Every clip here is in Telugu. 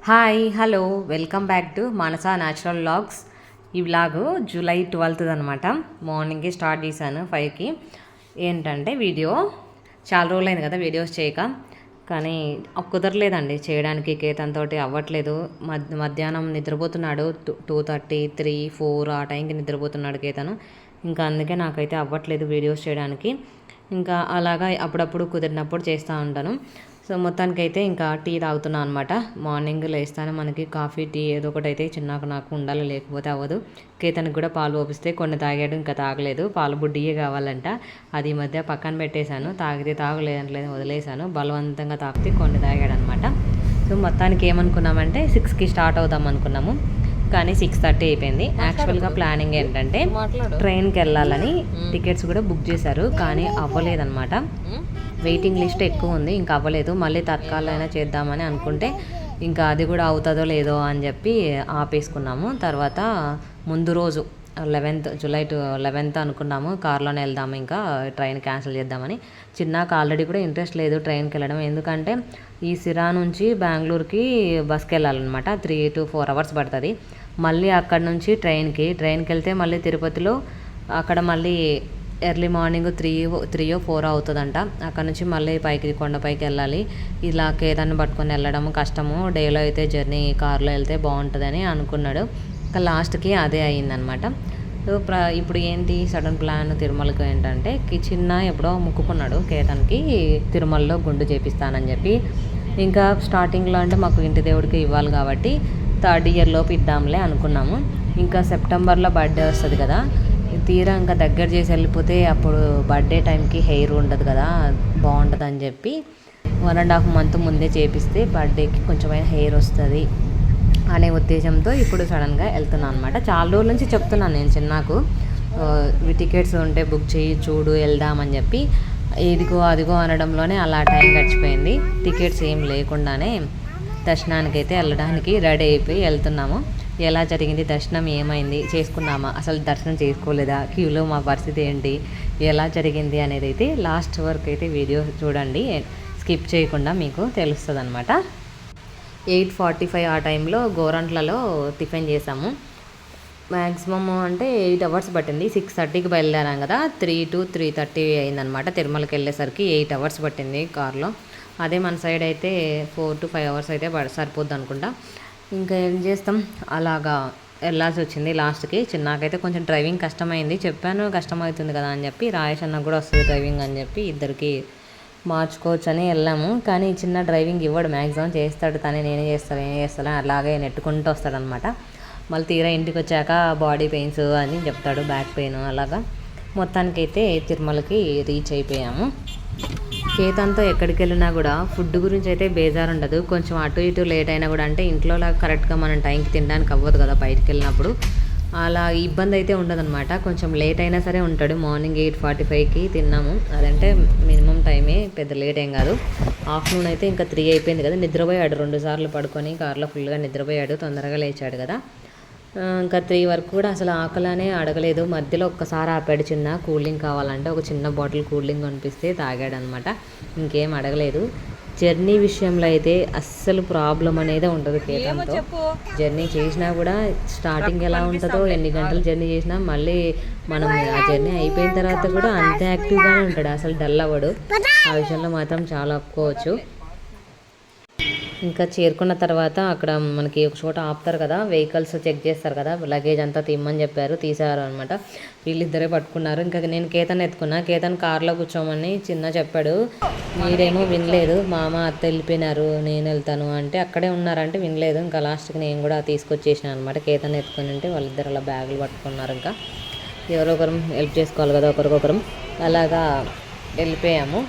Hi hello welcome back to Manasa natural vlogs. ఈ వ్లాగు జూలై 12th అనమాట. మార్నింగ్కి స్టార్ట్ చేశాను 5కి. ఏంటంటే వీడియో చాలా రోజులైంది కదా వీడియోస్ చేయక, కానీ కుదరలేదండి చేయడానికి. కేతన్తో అవ్వట్లేదు. మధ్యాహ్నం నిద్రపోతున్నాడు. 2:30, 3, 4 ఆ టైంకి నిద్రపోతున్నాడు కేతను. ఇంకా అందుకే నాకైతే అవ్వట్లేదు వీడియోస్ చేయడానికి. ఇంకా అలాగా అప్పుడప్పుడు కుదిరినప్పుడు చేస్తూ ఉంటాను. సో మొత్తానికైతే ఇంకా టీ తాగుతున్నాను అనమాట. మార్నింగ్ లేస్తాను, మనకి కాఫీ టీ ఏదో ఒకటి అయితే నాకు ఉండాలి, లేకపోతే అవ్వదు. కేతనికి కూడా పాలు పోపిస్తే కొన్ని తాగాడు, ఇంకా తాగలేదు. పాలు బుడ్డియే కావాలంట. అది ఈ మధ్య పక్కన పెట్టేశాను. తాగితే తాగలేదంటలేదు, వదిలేశాను. బలవంతంగా తాగితే కొన్ని తాగాడు అనమాట. సో మొత్తానికి ఏమనుకున్నామంటే 6కి స్టార్ట్ అవుదాం అనుకున్నాము, కానీ 6:30 అయిపోయింది. యాక్చువల్గా ప్లానింగ్ ఏంటంటే ట్రైన్కి వెళ్ళాలని టికెట్స్ కూడా బుక్ చేశారు, కానీ అవ్వలేదన్నమాట. వెయిటింగ్ లిస్ట్ ఎక్కువ ఉంది, ఇంకా అవ్వలేదు. మళ్ళీ తత్కాలైనా చేద్దామని అనుకుంటే ఇంకా అది కూడా అవుతుందో లేదో అని చెప్పి ఆపేసుకున్నాము. తర్వాత ముందు రోజు జూలై 11th అనుకున్నాము కార్లోనే వెళ్దాము, ఇంకా ట్రైన్ క్యాన్సిల్ చేద్దామని. చిన్నకు ఆల్రెడీ కూడా ఇంట్రెస్ట్ లేదు ట్రైన్కి వెళ్ళడం, ఎందుకంటే ఈ సిరా నుంచి బెంగళూరుకి బస్కి వెళ్ళాలన్నమాట. 3 to 4 hours పడుతుంది. మళ్ళీ అక్కడ నుంచి ట్రైన్కి వెళ్తే మళ్ళీ తిరుపతిలో అక్కడ మళ్ళీ ఎర్లీ మార్నింగ్ 3 or 4 అవుతుందంట. అక్కడ నుంచి మళ్ళీ కొండపైకి వెళ్ళాలి. ఇలా కేదాన్ని పట్టుకొని వెళ్ళడం కష్టము, డేలో అయితే జర్నీ కార్లో వెళ్తే బాగుంటుందని అనుకున్నాడు. ఇంకా లాస్ట్కి అదే అయ్యిందనమాట. సో ఇప్పుడు ఏంటి సడన్ ప్లాన్ తిరుమలకి ఏంటంటే ఎప్పుడో మొక్కుకున్నాడు కేతన్కి తిరుమలలో గుండు చేపిస్తానని చెప్పి. ఇంకా స్టార్టింగ్లో అంటే మాకు ఇంటి దేవుడికి ఇవ్వాలి కాబట్టి 3rd year లోపు ఇద్దాంలే అనుకున్నాము. ఇంకా సెప్టెంబర్లో బర్త్డే వస్తుంది కదా, తీరా ఇంకా దగ్గర చేసి వెళ్ళిపోతే అప్పుడు బర్త్డే టైంకి హెయిర్ ఉండదు కదా, బాగుంటుంది అని చెప్పి 1.5 month ముందే చేపిస్తే బర్త్డేకి కొంచెమైనా హెయిర్ వస్తుంది అనే ఉద్దేశంతో ఇప్పుడు సడన్గా వెళ్తున్నాను అనమాట. చాలా రోజుల నుంచి చెప్తున్నాను నేను చిన్నకు, టికెట్స్ ఉంటే బుక్ చేయి చూడు వెళ్దామని చెప్పి. ఇదిగో అదిగో అనడంలోనే అలా టైం గడిచిపోయింది. టికెట్స్ ఏం లేకుండానే దర్శనానికైతే వెళ్ళడానికి రెడీ అయిపోయి వెళ్తున్నాము. ఎలా జరిగింది దర్శనం, ఏమైంది, చేసుకున్నామా, అసలు దర్శనం చేసుకోలేదా, క్యూలో మా పరిస్థితి ఏంటి, ఎలా జరిగింది అనేది అయితే లాస్ట్ వరకు అయితే వీడియో చూడండి, స్కిప్ చేయకుండా మీకు తెలుస్తుంది అనమాట. 8:45 ఆ టైంలో గోరంట్లలో టిఫిన్ చేసాము. మ్యాక్సిమమ్ అంటే 8 hours పట్టింది. 6:30కి బయలుదేరాం కదా, 3 to 3:30 అయిందనమాట. తిరుమలకి వెళ్ళేసరికి 8 hours పట్టింది కార్లో. అదే మన సైడ్ అయితే 4 to 5 hours అయితే సరిపోద్ది అనుకుంటా. ఇంకా ఏం చేస్తాం, అలాగా వెళ్ళాల్సి వచ్చింది లాస్ట్కి. చిన్నకైతే కొంచెం డ్రైవింగ్ కష్టమైంది, చెప్పాను కష్టమవుతుంది కదా అని చెప్పి. రాయేష్ అన్నకు కూడా వస్తుంది డ్రైవింగ్ అని చెప్పి ఇద్దరికి మార్చుకోవచ్చు అని వెళ్ళాము. కానీ చిన్న డ్రైవింగ్ ఇవ్వడు, మ్యాక్సిమం చేస్తాడు తనే, నేనే చేస్తాను అలాగే నెట్టుకుంటూ వస్తాడనమాట. మళ్ళీ తీరా ఇంటికి వచ్చాక బాడీ పెయిన్స్ అని చెప్తాడు, బ్యాక్ పెయిన్ అలాగా. మొత్తానికైతే తిరుమలకి రీచ్ అయిపోయాము. కేతన్తో ఎక్కడికి వెళ్ళినా కూడా ఫుడ్ గురించి అయితే బేజారు ఉండదు. కొంచెం అటు ఇటు లేట్ అయినా కూడా, అంటే ఇంట్లో కరెక్ట్గా మనం టైంకి తినడానికి అవ్వదు కదా బయటికి వెళ్ళినప్పుడు, అలా ఇబ్బంది అయితే ఉండదన్నమాట. కొంచెం లేట్ అయినా సరే ఉంటాడు. మార్నింగ్ 8:45కి తిన్నాము, అదంటే మినిమం టైమే, పెద్ద లేట్ ఏం కాదు. ఆఫ్టర్నూన్ అయితే ఇంకా 3 అయిపోయింది కదా, నిద్రపోయాడు 2 సార్లు పడుకొని కార్లో ఫుల్గా నిద్రపోయాడు, తొందరగా లేచాడు కదా. ఇంకా 3 వరకు కూడా అసలు ఆకలనే అడగలేదు. మధ్యలో ఒక్కసారి ఆపాడు, చిన్న కూల్ డ్రింక్ కావాలంటే ఒక చిన్న బాటిల్ కూల్ డ్రింక్ కనిపిస్తే తాగాడు అనమాట. ఇంకేం అడగలేదు. జర్నీ విషయంలో అయితే అస్సలు ప్రాబ్లం అనేది ఉండదు కేతన్తో. జర్నీ చేసినా కూడా స్టార్టింగ్ ఎలా ఉంటుందో, ఎన్ని గంటలు జర్నీ చేసినా మళ్ళీ మనం ఆ జర్నీ అయిపోయిన తర్వాత కూడా అంతే యాక్టివ్గానే ఉంటాడు, అసలు డల్ అవ్వడు. ఆ విషయంలో మాత్రం చాలా ఒప్పుకోవచ్చు. ఇంకా చేరుకున్న తర్వాత అక్కడ మనకి ఒక చోట ఆపుతారు కదా, వెహికల్స్ చెక్ చేస్తారు కదా, లగేజ్ అంతా తీయమని చెప్పారు, తీసారు అనమాట. వీళ్ళిద్దరే పట్టుకున్నారు. ఇంకా నేను కేతన్ ఎత్తుకున్నా. కేతన్ కార్లో కూర్చోమని చిన్న చెప్పాడు, మీరేమో వినలేదు. మామ అత్త వెళ్ళిపోయినారు, నేను వెళ్తాను అంటే అక్కడే ఉన్నారంటే వినలేదు. ఇంకా లాస్ట్కి నేను కూడా తీసుకొచ్చేసాను అనమాట. కేతన్ ఎత్తుకుని ఉంటే వాళ్ళిద్దరు అలా బ్యాగులు పట్టుకున్నారు. ఇంకా ఎవరో ఒకరు హెల్ప్ చేసుకోవాలి కదా ఒకరికొకరం. అలాగా వెళ్ళిపోయాము.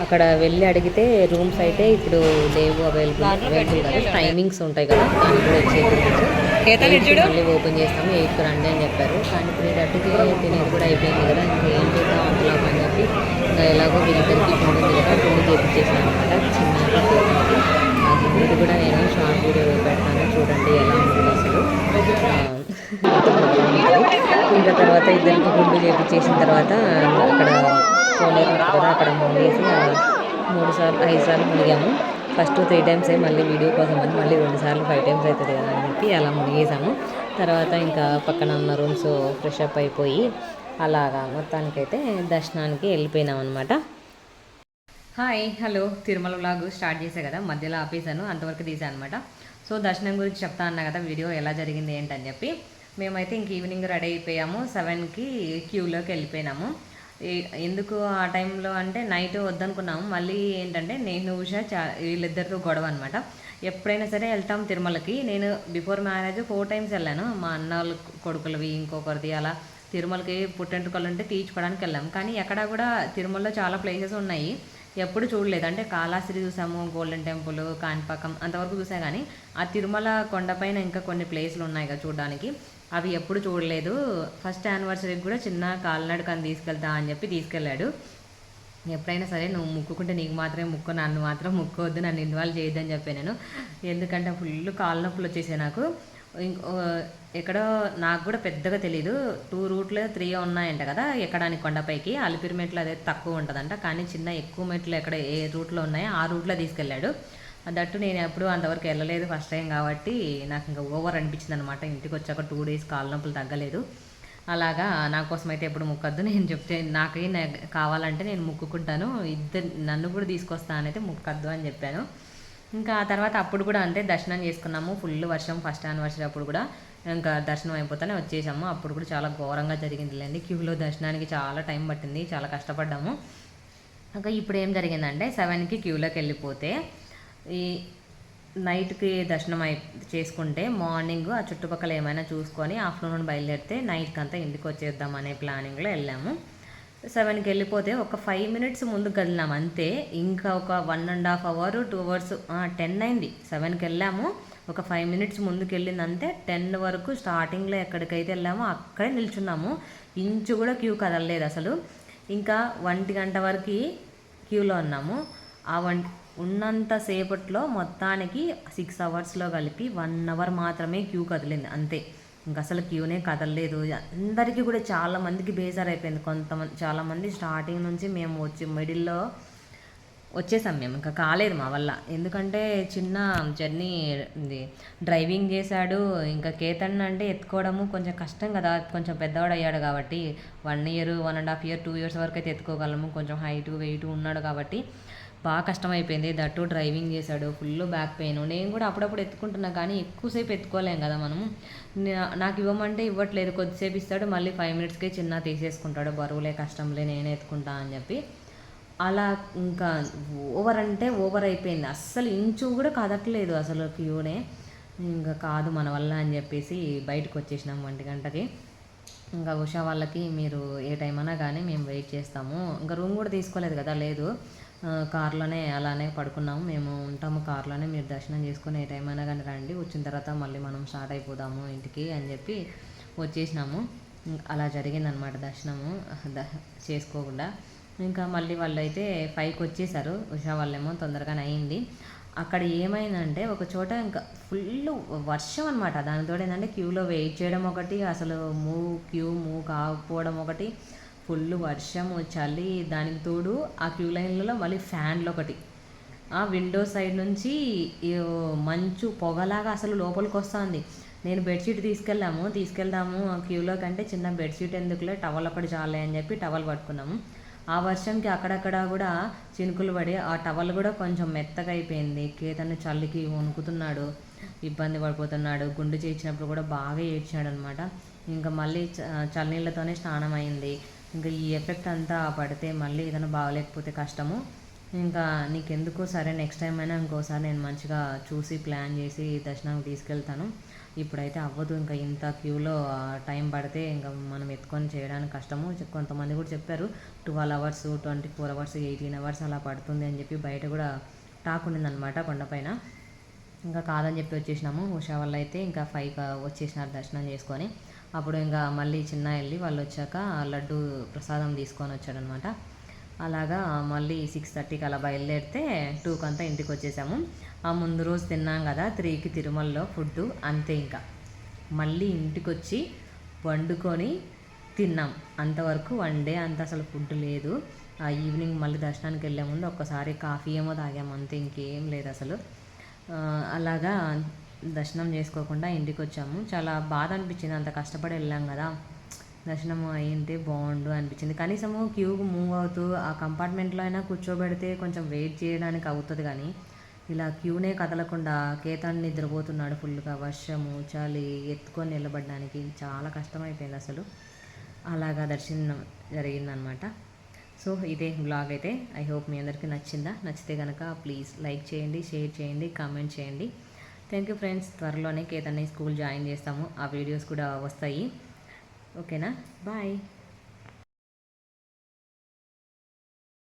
అక్కడ వెళ్ళి అడిగితే రూమ్స్ అయితే ఇప్పుడు లేవు, అవైలబుల్ కదా, టైమింగ్స్ ఉంటాయి కదా, దానికి కూడా వచ్చేసి మళ్ళీ ఓపెన్ చేస్తాము, 8కి రండి అని చెప్పారు. కానీ 3:30కి తినేది కూడా అయిపోయింది కదా, ఇంకా ఏం చేద్దాం అంతలోపు అని చెప్పి ఇంకా ఎలాగో వీళ్ళిద్దరికి గుండు కదా, గుండు చేపించేసాను అనమాట. చిన్న ఆ గుండు కూడా నేను షార్ట్ వీడియో పెడతాను, చూడండి ఎలా ఉంటుంది అసలు. ఇంకా తర్వాత ఇద్దరికి గుండు చేపించేసిన తర్వాత అక్కడ కోనేరు కదా, అక్కడ మునిగేసి 5 సార్లు మునిగాము. ఫస్ట్ 3 టైమ్స్ మళ్ళీ వీడియో కోసం అని మళ్ళీ 2 సార్లు 5 టైమ్స్ అవుతుంది కదా అని చెప్పి అలా మునిగేసాము. తర్వాత ఇంకా పక్కన ఉన్న రూమ్స్ ఫ్రెష్ అప్ అయిపోయి అలాగా మొత్తానికైతే దర్శనానికి వెళ్ళిపోయినాం అనమాట. Hi hello, Tirumala vlog start చేసే కదా, మధ్యలో ఆపేసాను, అంతవరకు తీసాను అనమాట. సో దర్శనం గురించి చెప్తా అన్నా కదా, వీడియో ఎలా జరిగింది ఏంటని చెప్పి. మేమైతే ఇంక ఈవినింగ్ రెడీ అయిపోయాము, 7కి క్యూలోకి వెళ్ళిపోయినాము. ఎందుకు ఆ టైంలో అంటే నైట్ వద్దనుకున్నాము, మళ్ళీ ఏంటంటే నేను ఉషా వీళ్ళిద్దరితో గొడవ అనమాట. ఎప్పుడైనా సరే వెళ్తాం తిరుమలకి. నేను బిఫోర్ మ్యారేజ్ 4 టైమ్స్ వెళ్ళాను, మా అన్న వాళ్ళ కొడుకులవి ఇంకొకరిది అలా తిరుమలకి పుట్టెంటుకలు ఉంటే తీర్చుకోవడానికి వెళ్ళాము. కానీ ఎక్కడ కూడా తిరుమలలో చాలా ప్లేసెస్ ఉన్నాయి, ఎప్పుడు చూడలేదు. అంటే కాళాశ్రీ చూసాము, గోల్డెన్ టెంపుల్, కాణిపాకం అంతవరకు చూసా. కానీ ఆ తిరుమల కొండపైన ఇంకా కొన్ని ప్లేసులు ఉన్నాయి కదా చూడడానికి, అవి ఎప్పుడు చూడలేదు. ఫస్ట్ యానివర్సరీకి కూడా చిన్న కాలినడకని తీసుకెళ్తా అని చెప్పి తీసుకెళ్ళాడు. ఎప్పుడైనా సరే నువ్వు ముక్కుకుంటే నీకు మాత్రమే ముక్కు, నన్ను మాత్రం ముక్కోవద్దు, నన్ను ఇన్వాల్వ్ చేయొద్దని చెప్పాను నేను. ఎందుకంటే ఫుల్ కాళ్ళ నొప్పులు వచ్చేసాయి నాకు. ఎక్కడో నాకు కూడా పెద్దగా తెలీదు, 2 రూట్లు 3 ఉన్నాయంట కదా ఎక్కడానికి కొండపైకి. అలిపిరి మెట్లు అదే తక్కువ ఉంటుందంట, కానీ చిన్న ఎక్కువ మెట్లు ఎక్కడ ఏ రూట్లో ఉన్నాయో ఆ రూట్లో తీసుకెళ్ళాడు. దట్టు నేను ఎప్పుడు అంతవరకు వెళ్ళలేదు, ఫస్ట్ టైం కాబట్టి నాకు ఇంకా ఓవర్ అనిపించింది అనమాట. ఇంటికి వచ్చాక 2 డేస్ కాళ్ళ నొప్పులు తగ్గలేదు. అలాగా నా కోసం అయితే ఎప్పుడు ముక్కద్దు, నేను చెప్తే నాకే కావాలంటే నేను ముక్కుకుంటాను, నన్ను కూడా తీసుకొస్తాను అయితే ముక్కద్దు అని చెప్పాను. ఇంకా ఆ తర్వాత అప్పుడు కూడా అంతే, దర్శనం చేసుకున్నాము. ఫుల్ వర్షం, ఫస్ట్ యానివర్సరీ అప్పుడు కూడా ఇంకా దర్శనం అయిపోతేనే వచ్చేసాము. అప్పుడు కూడా చాలా ఘోరంగా జరిగిందిలేండి, క్యూలో దర్శనానికి చాలా టైం పట్టింది, చాలా కష్టపడ్డాము. ఇంకా ఇప్పుడు ఏం జరిగిందంటే 7కి క్యూలోకి వెళ్ళిపోతే ఈ నైట్కి దర్శనం చేసుకుంటే మార్నింగ్ ఆ చుట్టుపక్కల ఏమైనా చూసుకొని ఆఫ్టర్నూన్ బయలుదేరితే నైట్కి అంతా ఇంటికి వచ్చేద్దాం అనే ప్లానింగ్లో వెళ్ళాము. 7కి వెళ్ళిపోతే ఒక 5 మినిట్స్ ముందు కదిలినాము అంతే. ఇంకా ఒక 1.5 అవర్ 2 అవర్స్ 10 అయింది. 7కి వెళ్ళాము, ఒక 5 మినిట్స్ ముందుకు వెళ్ళిందంతే. 10 వరకు స్టార్టింగ్లో ఎక్కడికైతే వెళ్ళామో అక్కడే నిల్చున్నాము, ఇంచు కూడా క్యూ కదలలేదు అసలు. ఇంకా 1 గంట వరకు క్యూలో ఉన్నాము. ఆ ఉన్నంతసేపట్లో మొత్తానికి 6 అవర్స్లో కలిపి 1 అవర్ మాత్రమే క్యూ కదిలింది అంతే. ఇంకా అసలు క్యూనే కదలలేదు. అందరికీ కూడా చాలామందికి బేజార్ అయిపోయింది. చాలామంది స్టార్టింగ్ నుంచి మేము మిడిల్లో వచ్చేసాం, మేము ఇంకా కాలేదు మా వల్ల. ఎందుకంటే చిన్న జర్నీ డ్రైవింగ్ చేశాడు, ఇంకా కేతన్ అంటే ఎత్తుకోవడము కొంచెం కష్టం కదా, కొంచెం పెద్దవాడు అయ్యాడు కాబట్టి. 1 ఇయర్ 1.5 ఇయర్ 2 ఇయర్స్ వరకు అయితే ఎత్తుకోగలము, కొంచెం హైట్ వెయిట్ ఉన్నాడు కాబట్టి బాగా కష్టమైపోయింది. దట్టు డ్రైవింగ్ చేశాడు, ఫుల్ బ్యాక్ పెయిన్. నేను కూడా అప్పుడప్పుడు ఎత్తుకుంటున్నా, కానీ ఎక్కువసేపు ఎత్తుకోలేం కదా మనము. నాకు ఇవ్వమంటే ఇవ్వట్లేదు, కొద్దిసేపు ఇస్తాడు, మళ్ళీ 5 మినిట్స్కే చిన్న తీసేసుకుంటాడు, బరువులే కష్టంలే నేనే ఎత్తుకుంటా అని చెప్పి. అలా ఇంకా ఓవర్ అంటే ఓవర్ అయిపోయింది, అస్సలు ఇంచు కూడా కదట్లేదు అసలు క్యూనే. ఇంకా కాదు మన వల్ల అని చెప్పేసి బయటకు వచ్చేసినాం 1 గంటకి. ఇంకా ఉషా వాళ్ళకి మీరు ఏ టైం అయినా కానీ మేము వెయిట్ చేస్తాము, ఇంకా రూమ్ కూడా తీసుకోలేదు కదా, లేదు కార్లోనే అలానే పడుకున్నాము, మేము ఉంటాము కార్లోనే, మీరు దర్శనం చేసుకుని ఏ టైం అయినా కానీ రండి, వచ్చిన తర్వాత మళ్ళీ మనం స్టార్ట్ అయిపోదాము ఇంటికి అని చెప్పి వచ్చేసినాము. అలా జరిగిందనమాట దర్శనము చేసుకోకుండా. ఇంకా మళ్ళీ వాళ్ళు అయితే 5కి వచ్చేసారు, ఉషా వాళ్ళేమో తొందరగానే అయింది. అక్కడ ఏమైందంటే ఒక చోట ఇంకా ఫుల్ వర్షం అనమాట. దానితో ఏంటంటే క్యూలో వెయిట్ చేయడం ఒకటి, అసలు క్యూ మూవ్ కాకపోవడం ఒకటి, ఫుల్ వర్షము చలి, దానికి తోడు ఆ క్యూ లైన్లలో మళ్ళీ ఫ్యాన్లు ఒకటి, ఆ విండో సైడ్ నుంచి మంచు పొగలాగా అసలు లోపలికి వస్తుంది. నేను బెడ్షీట్ తీసుకెళ్దాము క్యూలో కంటే చిన్న బెడ్షీట్ ఎందుకులే, టవల్ ఒకటి చాలే అని చెప్పి టవల్ పట్టుకున్నాము. ఆ వర్షంకి అక్కడక్కడ కూడా చినుకులు పడి ఆ టవల్ కూడా కొంచెం మెత్తగా అయిపోయింది. కేతను చలికి వణుకుతున్నాడు, ఇబ్బంది పడిపోతున్నాడు, గుండు చేయించినప్పుడు కూడా బాగా ఏడ్చాడు అనమాట. ఇంకా మళ్ళీ చల్లనీళ్ళతోనే స్నానం అయింది. ఇంకా ఈ ఎఫెక్ట్ అంతా పడితే మళ్ళీ ఏదైనా బాగలేకపోతే కష్టము. ఇంకా నీకెందుకు సరే నెక్స్ట్ టైం అయినా ఇంకోసారి నేను మంచిగా చూసి ప్లాన్ చేసి దర్శనానికి తీసుకెళ్తాను, ఇప్పుడైతే అవ్వదు, ఇంకా ఇంత క్యూలో టైం పడితే ఇంకా మనం ఎత్తుకొని చేయడానికి కష్టము. కొంతమంది కూడా చెప్పారు 12 అవర్స్ 24 అవర్స్ 18 అవర్స్ అలా పడుతుంది అని చెప్పి బయట కూడా టాక్ ఉండిందనమాట కొండపైన. ఇంకా కాదని చెప్పి వచ్చేసినాము. ఉషా వాళ్ళు అయితే ఇంకా 5కి వచ్చేసినారు దర్శనం చేసుకొని. అప్పుడు ఇంకా మళ్ళీ చిన్న వెళ్ళి వాళ్ళు వచ్చాక లడ్డు ప్రసాదం తీసుకొని వచ్చాడనమాట. అలాగా మళ్ళీ 6:30కి అలా బయలుదేరితే 2కి అంతా ఇంటికి వచ్చేసాము. ఆ ముందు రోజు తిన్నాం కదా 3కి తిరుమలలో ఫుడ్డు, అంతే. ఇంకా మళ్ళీ ఇంటికి వచ్చి వండుకొని తిన్నాం, అంతవరకు 1 డే అంత అసలు ఫుడ్ లేదు. ఈవినింగ్ మళ్ళీ దర్శనానికి వెళ్ళే ముందు ఒక్కసారి కాఫీ ఏమో తాగాము అంతే, ఇంకేం లేదు అసలు. అలాగా దర్శనం చేసుకోకుండా ఇంటికి వచ్చాము. చాలా బాధ అనిపించింది, అంత కష్టపడి వెళ్ళాం కదా, దర్శనం అయ్యింటే బాగుండు అనిపించింది. కనీసము క్యూ మూవ్ అవుతూ ఆ కంపార్ట్మెంట్లో అయినా కూర్చోబెడితే కొంచెం వెయిట్ చేయడానికి అవుతుంది, కానీ ఇలా క్యూనే కదలకుండా కేతన్ నిద్రపోతున్నాడు ఫుల్గా, వర్షము చలి ఎత్తుకొని నిలబడడానికి చాలా కష్టమైపోయింది అసలు. అలాగా దర్శనం జరిగిందనమాట. సో ఇదే బ్లాగ్ అయితే. ఐ హోప్ మీ అందరికీ నచ్చిందా? నచ్చితే కనుక ప్లీజ్ లైక్ చేయండి, షేర్ చేయండి, కామెంట్ చేయండి. Thank you friends. త్వరలోనే కేతన్ని స్కూల్ జాయిన్ చేస్తాము, ఆ వీడియోస్ కూడా వస్తాయి. ఓకేనా? బాయ్.